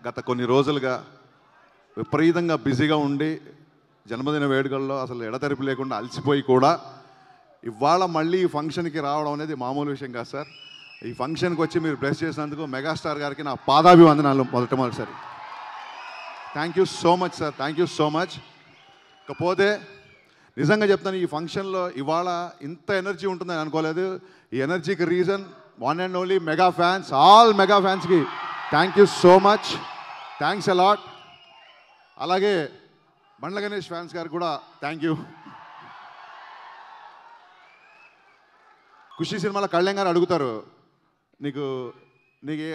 గత కొన్ని రోజులుగా విపరీతంగా బిజీగా ఉండి జన్మదిన వేడుకల్లో అసలు ఎడతెరిపి లేకుండా అలసిపోయి కూడా ఇవాళ మళ్ళీ ఈ ఫంక్షన్కి రావడం అనేది మామూలు విషయం కాదు సార్. ఈ ఫంక్షన్కి వచ్చి మీరు బ్లెస్ చేసినందుకు మెగాస్టార్ గారికి నా పాదాభివందనాలు మొదటిసారి. Thank you so much sir, thank you so much. ఇకపోతే నిజంగా చెప్తాను, ఈ ఫంక్షన్లో ఇవాళ ఇంత ఎనర్జీ ఉంటుందని అనుకోలేదు. ఈ ఎనర్జీకి reason one and only mega fans, all mega ఫ్యాన్స్కి thank you so much, thanks a lot. అలాగే బండ్ల గణేష్ ఫ్యాన్స్ గారికి కూడా థ్యాంక్ యూ. ఖుషి సినిమాలో కళ్యాణ్ గారు అడుగుతారు, నీకు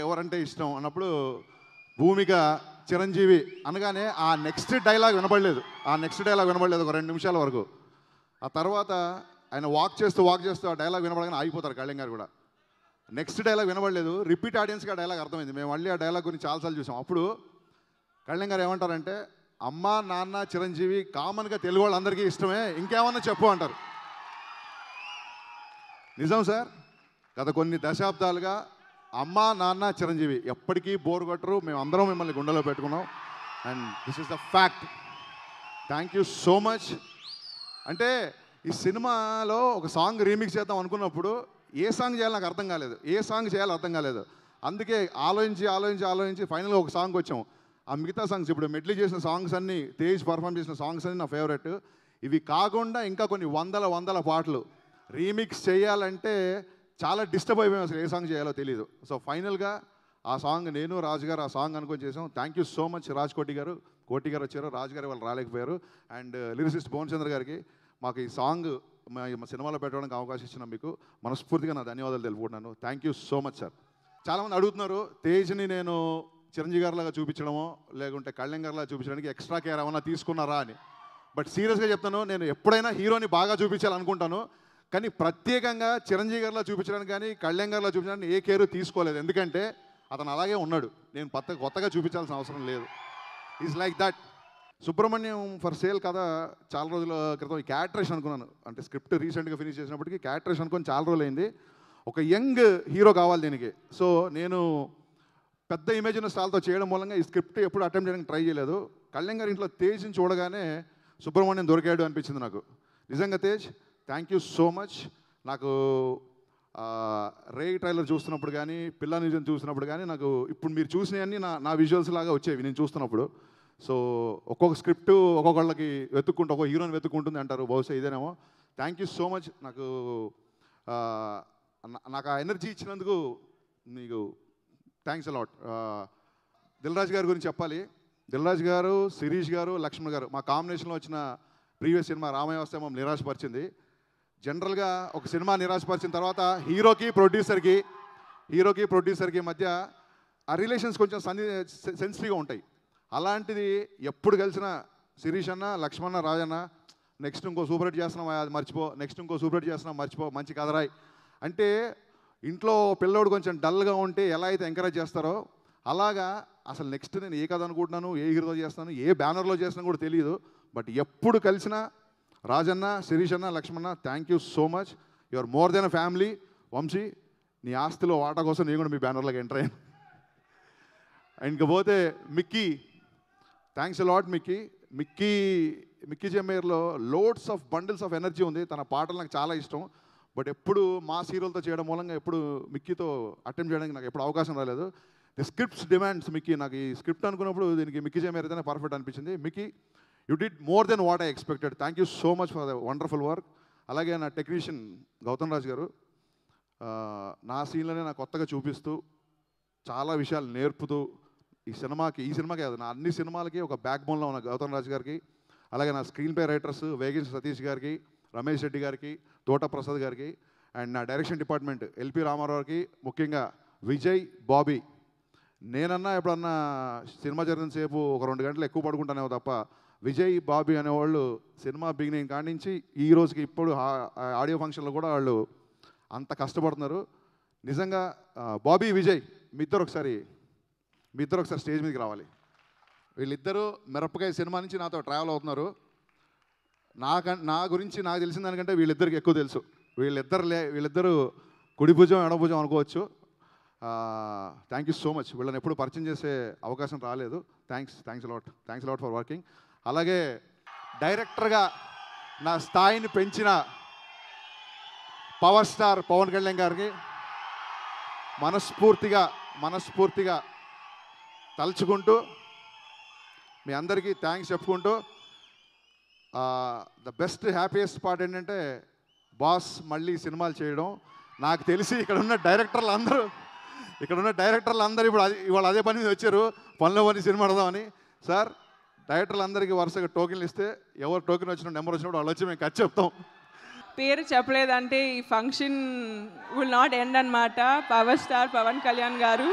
ఎవరంటే ఇష్టం అన్నప్పుడు భూమిక చిరంజీవి అనగానే ఆ నెక్స్ట్ డైలాగ్ వినపడలేదు ఒక 2 నిమిషాల వరకు. ఆ తర్వాత ఆయన వాక్ చేస్తూ ఆ డైలాగ్ వినపడగానే ఆగిపోతారు కళ్యాణ్ గారు కూడా. నెక్స్ట్ డైలాగ్ వినపడలేదు, రిపీట్ ఆడియన్స్కి ఆ డైలాగ్ అర్థమైంది. మేము మళ్ళీ ఆ డైలాగ్ గురించి చాలాసార్లు చూసాం. అప్పుడు కళ్యాణ్ గారు ఏమంటారంటే, అమ్మ నాన్న చిరంజీవి కామన్గా తెలుగు వాళ్ళందరికీ ఇష్టమే, ఇంకేమన్నా చెప్పు అంటారు. నిజం సార్, గత కొన్ని దశాబ్దాలుగా అమ్మ నాన్న చిరంజీవి ఎప్పటికీ బోర్ కొట్టరు. మేము అందరం మిమ్మల్ని గుండెలో పెట్టుకున్నాం and this is the fact. Thank you so much. అంటే ఈ సినిమాలో ఒక సాంగ్ రీమిక్స్ చేద్దాం అనుకున్నప్పుడు ఏ సాంగ్ చేయాలో నాకు అర్థం కాలేదు. అందుకే ఆలోచించి ఫైనల్గా ఒక సాంగ్ వచ్చాం. ఆ మిగతా సాంగ్స్, ఇప్పుడు మెడ్లీ చేసిన సాంగ్స్ అన్నీ, తేజ్ పర్ఫామ్ చేసిన సాంగ్స్ అన్నీ నా ఫేవరెట్. ఇవి కాకుండా ఇంకా కొన్ని వందల పాటలు రీమిక్స్ చేయాలంటే చాలా డిస్టర్బ్ అయిపోయాం, అసలు ఏ సాంగ్ చేయాలో తెలియదు. సో ఫైనల్గా ఆ సాంగ్ నేను రాజు గారు ఆ సాంగ్ అనుకొని చేసాం. థ్యాంక్ యూ సో మచ్ కోటి గారు వచ్చారు, రాజు గారు వాళ్ళు రాలేకపోయారు. అండ్ లిరిసిస్ట్ భువన్ చంద్ర గారికి మాకు ఈ సాంగ్ మా సినిమాలో పెట్టడానికి అవకాశం ఇచ్చిన మీకు మనస్ఫూర్తిగా నా ధన్యవాదాలు తెలుపుకుంటున్నాను. Thank you so much sir. చాలామంది అడుగుతున్నారు, తేజ్ని నేను చిరంజీవి గారిలాగా చూపించడమో లేకుంటే కళ్యాణ్ గారిలాగా చూపించడానికి ఎక్స్ట్రా కేర్ ఏమన్నా తీసుకున్నారా అని. బట్ సీరియస్గా చెప్తాను, నేను ఎప్పుడైనా హీరోని బాగా చూపించాలనుకుంటాను, కానీ ప్రత్యేకంగా చిరంజీవి గారిలా చూపించడానికి కానీ కళ్యాణ్ గారిలా చూపించడానికి ఏ కేరు తీసుకోలేదు. ఎందుకంటే అతను అలాగే ఉన్నాడు, నేను కొత్తగా చూపించాల్సిన అవసరం లేదు. Is like that. Subrahmanyam for sale కథ చాలా రోజుల క్రితం ఈ క్యారెక్టరేష్ అనుకున్నాను. అంటే స్క్రిప్ట్ రీసెంట్గా ఫినిష్ చేసినప్పటికీ క్యారెక్టరేష్ అనుకొని చాలా రోజులు అయింది. ఒక యంగ్ హీరో కావాలి దీనికి. సో నేను పెద్ద ఇమేజ్ ఉన్న స్టాల్తో చేయడం మూలంగా ఈ స్క్రిప్ట్ ఎప్పుడు అటెంప్ట్ చేయడానికి ట్రై చేయలేదు. కళ్యాణ్ గారి ఇంట్లో తేజ్ని చూడగానే సుబ్రహ్మణ్యం దొరికాడు అనిపించింది నాకు. నిజంగా Tej, thank you so much. నాకు రే ట్రైలర్ చూస్తున్నప్పుడు కానీ పిల్ల నిజం చూసినప్పుడు కానీ నాకు ఇప్పుడు మీరు చూసినవన్నీ నా విజువల్స్ లాగా వచ్చేవి నేను చూస్తున్నప్పుడు. సో ఒక్కొక్క స్క్రిప్ట్ ఒక్కొక్కళ్ళకి ఒక్కొక్క హీరోని వెతుక్కుంటుంది అంటారు, బహుశా ఇదేనేమో. Thank you so much. నాకు ఆ ఎనర్జీ ఇచ్చినందుకు నీకు థ్యాంక్స్ అలాట్. దిల్ రాజు గారి గురించి చెప్పాలి. దిల్ రాజు గారు, శిరీష్ గారు, లక్ష్మణ్ గారు మా కాంబినేషన్లో వచ్చిన ప్రీవియస్ సినిమా రామయ్య వస్తే మమ్మల్ని నిరాశపరిచింది. జనరల్గా ఒక సినిమా నిరాశపరిచిన తర్వాత హీరోకి ప్రొడ్యూసర్కి మధ్య ఆ రిలేషన్స్ కొంచెం సెన్సిటివ్గా ఉంటాయి. అలాంటిది ఎప్పుడు కలిసిన శిరీష్ అన్న, లక్ష్మణ, రాజన్న నెక్స్ట్ ఇంకో సూపర్ హిట్ చేస్తున్నాం అది మర్చిపో, నెక్స్ట్ ఇంకో సూపర్ హిట్ చేస్తున్నాం మర్చిపో, మంచి కథరాయి అంటే ఇంట్లో పిల్లోడు కొంచెం డల్గా ఉంటే ఎలా అయితే ఎంకరేజ్ చేస్తారో అలాగా అసలు నెక్స్ట్ నేను ఏ కథ అనుకుంటున్నాను, ఏ హీరోతో చేస్తాను, ఏ బ్యానర్లో చేస్తున్నాను కూడా తెలియదు. బట్ ఎప్పుడు కలిసినా రాజన్న, శిరీష్ అన్న, Lakshmana, thank you so much. You are more than a family. Vamsi, నీ ఆస్తిలో వాటా కోసం నేను కూడా మీ బ్యానర్లోకి ఎంటర్ అయ్యాను. ఇంకపోతే Mickey, thanks a lot Mickey జమేర్లో loads of bundles of energy ఉంది. తన పాటలు నాకు చాలా ఇష్టం. బట్ ఎప్పుడు మాస్ హీరోలతో చేయడం మూలంగా ఎప్పుడు మిక్కీతో అటెంప్ట్ చేయడానికి నాకు ఎప్పుడు అవకాశం రాలేదు. The scripts demands Mickey. నాకు ఈ స్క్రిప్ట్ అనుకున్నప్పుడు దీనికి మిక్కీ జమేర్ అయితేనే పర్ఫెక్ట్ అనిపించింది. Mickey, you did more than what I expected. Thank you so much for the wonderful work. అలాగే నా టెక్నీషియన్ గౌతమ్ రాజ్ గారు నా సీన్లోనే నాకు కొత్తగా చూపిస్తూ చాలా విషయాలు నేర్పుతూ ఈ సినిమాకి కాదు నా అన్ని సినిమాలకి ఒక బ్యాక్ బోన్లో ఉన్న గౌతమ్ రాజ్ గారికి, అలాగే నా స్క్రీన్ ప్లే రైటర్స్ వేగిన్ సతీష్ గారికి, రమేష్ రెడ్డి గారికి, తోట ప్రసాద్ గారికి, అండ్ నా డైరెక్షన్ డిపార్ట్మెంట్ ఎల్పి రామారావుకి, ముఖ్యంగా విజయ్, బాబీ. నేనన్నా ఎప్పుడన్నా సినిమా జరిగిన సేపు ఒక 2 గంటలు ఎక్కువ పడుకుంటానేమో తప్ప విజయ్, బాబీ అనేవాళ్ళు సినిమా బిగినింగ్ కాడి నుంచి ఈ రోజుకి ఇప్పుడు ఆడియో ఫంక్షన్లో కూడా వాళ్ళు అంత కష్టపడుతున్నారు. నిజంగా బాబీ, విజయ్ మీ ఇద్దరు ఒకసారి స్టేజ్ మీదకి రావాలి. వీళ్ళిద్దరూ మిరపకాయ సినిమా నుంచి నాతో ట్రావెల్ అవుతున్నారు. నా గురించి నాకు తెలిసిన దానికంటే వీళ్ళిద్దరికి ఎక్కువ తెలుసు. వీళ్ళిద్దరు కుడి భుజం ఎడభుజం అనుకోవచ్చు. Thank you so much. వీళ్ళని ఎప్పుడు పరిచయం చేసే అవకాశం రాలేదు. Thanks a lot for working. అలాగే డైరెక్టర్గా నా స్థాయిని పెంచిన పవర్ స్టార్ పవన్ కళ్యాణ్ గారికి మనస్ఫూర్తిగా తలుచుకుంటూ మీ అందరికీ థ్యాంక్స్ చెప్పుకుంటూ ద బెస్ట్ హ్యాపీయెస్ట్ పార్ట్ ఏంటంటే బాస్ మళ్ళీ సినిమాలు చేయడం. నాకు తెలిసి ఇక్కడ ఉన్న డైరెక్టర్లు అందరూ ఇప్పుడు ఇవాళ అదే పని మీద వచ్చారు, పనిలో పని సినిమా ఆడదామని. సార్, డైరెక్టర్లు అందరికీ వరుసగా టోకెన్లు ఇస్తే ఎవరు టోకెన్ వచ్చిన నెంబర్ వచ్చినప్పుడు వాళ్ళు వచ్చి మేము ఖర్చు చెప్తాం. పేరు చెప్పలేదంటే ఈ ఫంక్షన్ విల్ నాట్ ఎండ్ అన్నమాట. పవర్ స్టార్ పవన్ కళ్యాణ్ గారు